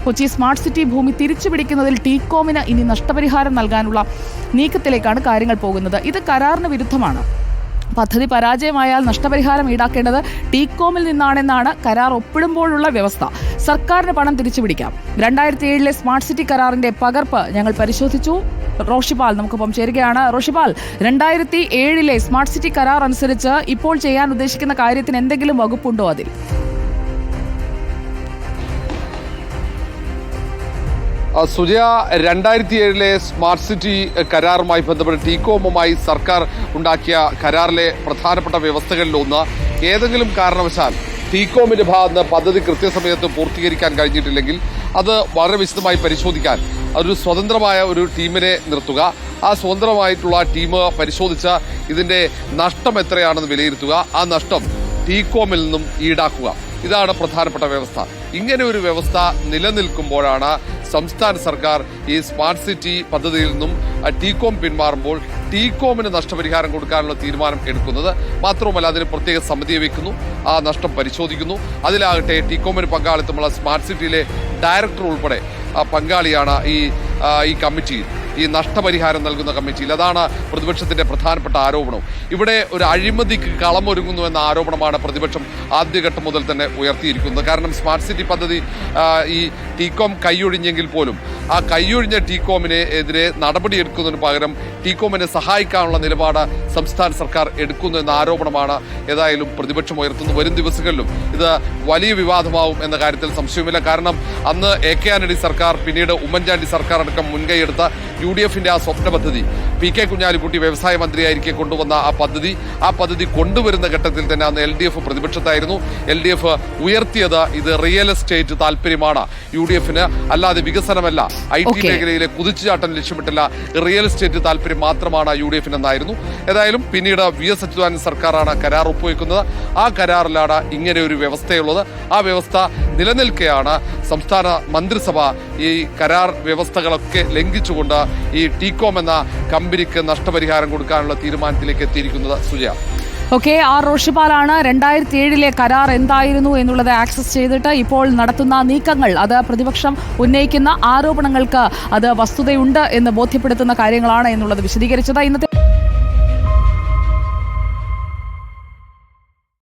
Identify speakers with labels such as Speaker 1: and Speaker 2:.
Speaker 1: Kochi smart city ഭൂമി തിരിച്ചുപിടിക്കുന്നതിൽ ടീകോമിന് ഇനി നഷ്ടപരിഹാരം നൽകാനുള്ള നീക്കത്തിലേക്കാണ് കാര്യങ്ങൾ പോകുന്നത്. ഇത് കരാറിന് വിരുദ്ധമാണ്. പദ്ധതി പരാജയമായാൽ നഷ്ടപരിഹാരം ഈടാക്കേണ്ടത് ടീകോമിൽ നിന്നാണെന്നാണ് കരാർ ഒപ്പിടുമ്പോഴുള്ള വ്യവസ്ഥ. സർക്കാരിന് പണം തിരിച്ചുപിടിക്കാം. 2007 സ്മാർട്ട് സിറ്റി കരാറിന്റെ പകർപ്പ് ഞങ്ങൾ പരിശോധിച്ചു. റോഷിപാൽ നമുക്കൊപ്പം ചേരുകയാണ്. റോഷിപാൽ, 2007 സ്മാർട്ട് സിറ്റി കരാർ അനുസരിച്ച് ഇപ്പോൾ ചെയ്യാൻ ഉദ്ദേശിക്കുന്ന കാര്യത്തിന് എന്തെങ്കിലും വകുപ്പുണ്ടോ അതിൽ?
Speaker 2: സുജയ, 2007 സ്മാർട്ട് സിറ്റി കരാറുമായി ബന്ധപ്പെട്ട് ടീകോമുമായി സർക്കാർ ഉണ്ടാക്കിയ കരാറിലെ പ്രധാനപ്പെട്ട വ്യവസ്ഥകളിലൊന്ന്, ഏതെങ്കിലും കാരണവശാൽ ടീകോമിന്റെ ഭാഗത്ത് പദ്ധതി കൃത്യസമയത്ത് പൂർത്തീകരിക്കാൻ കഴിഞ്ഞിട്ടില്ലെങ്കിൽ അത് വളരെ വിശദമായി പരിശോധിക്കാൻ ഒരു സ്വതന്ത്രമായ ഒരു ടീമിനെ നിർത്തുക. ആ സ്വതന്ത്രമായിട്ടുള്ള ടീം പരിശോധിച്ച് ഇതിന്റെ നഷ്ടം എത്രയാണെന്ന് വിലയിരുത്തുക. ആ നഷ്ടം ടീകോമിൽ നിന്നും ഈടാക്കുക. ഇതാണ് പ്രധാനപ്പെട്ട വ്യവസ്ഥ. ഇങ്ങനെ ഒരു വ്യവസ്ഥ നിലനിൽക്കുമ്പോഴാണ് സംസ്ഥാന സർക്കാർ ഈ സ്മാർട്ട് സിറ്റി പദ്ധതിയിൽ നിന്നും ടീകോം പിന്മാറുമ്പോൾ ടീകോമിന് നഷ്ടപരിഹാരം കൊടുക്കാനുള്ള തീരുമാനം എടുക്കുന്നത്. മാത്രവുമല്ല, അതിന് പ്രത്യേക സമിതിയെ വെക്കുന്നു, ആ നഷ്ടം പരിശോധിക്കുന്നു. അതിലാകട്ടെ ടീകോമിന് പങ്കാളിത്തമുള്ള സ്മാർട്ട് സിറ്റിയിലെ ഡയറക്ടർ ഉൾപ്പെടെ പങ്കാളിയാണ് ഈ കമ്മിറ്റിയിൽ, ഈ നഷ്ടപരിഹാരം നൽകുന്ന കമ്മിറ്റിയിൽ. അതാണ് പ്രതിപക്ഷത്തിന്റെ പ്രധാനപ്പെട്ട ആരോപണം. ഇവിടെ ഒരു അഴിമതിക്ക് കളമൊരുങ്ങുന്നു എന്ന ആരോപണമാണ് പ്രതിപക്ഷം ആദ്യഘട്ടം മുതൽ തന്നെ ഉയർത്തിയിരിക്കുന്നത്. കാരണം സ്മാർട്ട് സിറ്റി പദ്ധതി ഈ ടീകോം കൈയൊഴിഞ്ഞെങ്കിൽ പോലും ആ കൈയൊഴിഞ്ഞ ടീകോമിനെ എതിരെ നടപടിയെടുക്കുന്നതിന് പകരം ടീകോമിനെ സഹായിക്കാനുള്ള നിലപാട് സംസ്ഥാന സർക്കാർ എടുക്കുന്നു എന്ന ആരോപണമാണ് ഏതായാലും പ്രതിപക്ഷം ഉയർത്തുന്നു. വരും ദിവസങ്ങളിലും ഇത് വലിയ വിവാദമാവും എന്ന കാര്യത്തിൽ സംശയമില്ല. കാരണം അന്ന് AK ആന്റണി സർക്കാർ, പിന്നീട് ഉമ്മൻചാണ്ടി സർക്കാർ അടക്കം മുൻകൈയെടുത്ത UDFന്റെ ആ സ്വപ്ന പദ്ധതി, PK കുഞ്ഞാലിക്കുട്ടി വ്യവസായ മന്ത്രിയായിരിക്കെ കൊണ്ടുവന്ന ആ പദ്ധതി കൊണ്ടുവരുന്ന ഘട്ടത്തിൽ തന്നെ അന്ന് LDF പ്രതിപക്ഷത്തായിരുന്നു. LDF ഉയർത്തിയത് ഇത് റിയൽ എസ്റ്റേറ്റ് താല്പര്യമാണ് UDFന്, അല്ലാതെ വികസനമല്ല, IT മേഖലയിലെ കുതിച്ചുചാട്ടം ലക്ഷ്യമിട്ടില്ല, റിയൽ എസ്റ്റേറ്റ് താല്പര്യം മാത്രമാണ് UDFന് എന്നായിരുന്നു. ഏതായാലും പിന്നീട് VS അച്യുതാനന്ദൻ സർക്കാരാണ് കരാർ ഒപ്പുവെക്കുന്നത്. ആ കരാറിലാണ് ഇങ്ങനെ ഒരു വ്യവസ്ഥയുള്ളത്. ആ വ്യവസ്ഥ നിലനിൽക്കെയാണ് സംസ്ഥാന മന്ത്രിസഭ ഈ കരാർ വ്യവസ്ഥകളൊക്കെ ലംഘിച്ചുകൊണ്ട് ഈ ടീകോം എന്ന കമ്പനിക്ക് നഷ്ടപരിഹാരം കൊടുക്കാനുള്ള തീരുമാനത്തിലേക്ക് എത്തിയിരിക്കുന്നത്. സുജയ,
Speaker 1: ആർ റോഷിപാലാണ് 2007 കരാർ എന്തായിരുന്നു എന്നുള്ളത് ആക്സസ് ചെയ്തിട്ട് ഇപ്പോൾ നടത്തുന്ന നീക്കങ്ങൾ, അത് പ്രതിപക്ഷം ഉന്നയിക്കുന്ന ആരോപണങ്ങൾക്ക് അത് വസ്തുതയുണ്ട് എന്ന് ബോധ്യപ്പെടുത്തുന്ന കാര്യങ്ങളാണ് എന്നുള്ളത് വിശദീകരിച്ചത്. ഇന്നത്തെ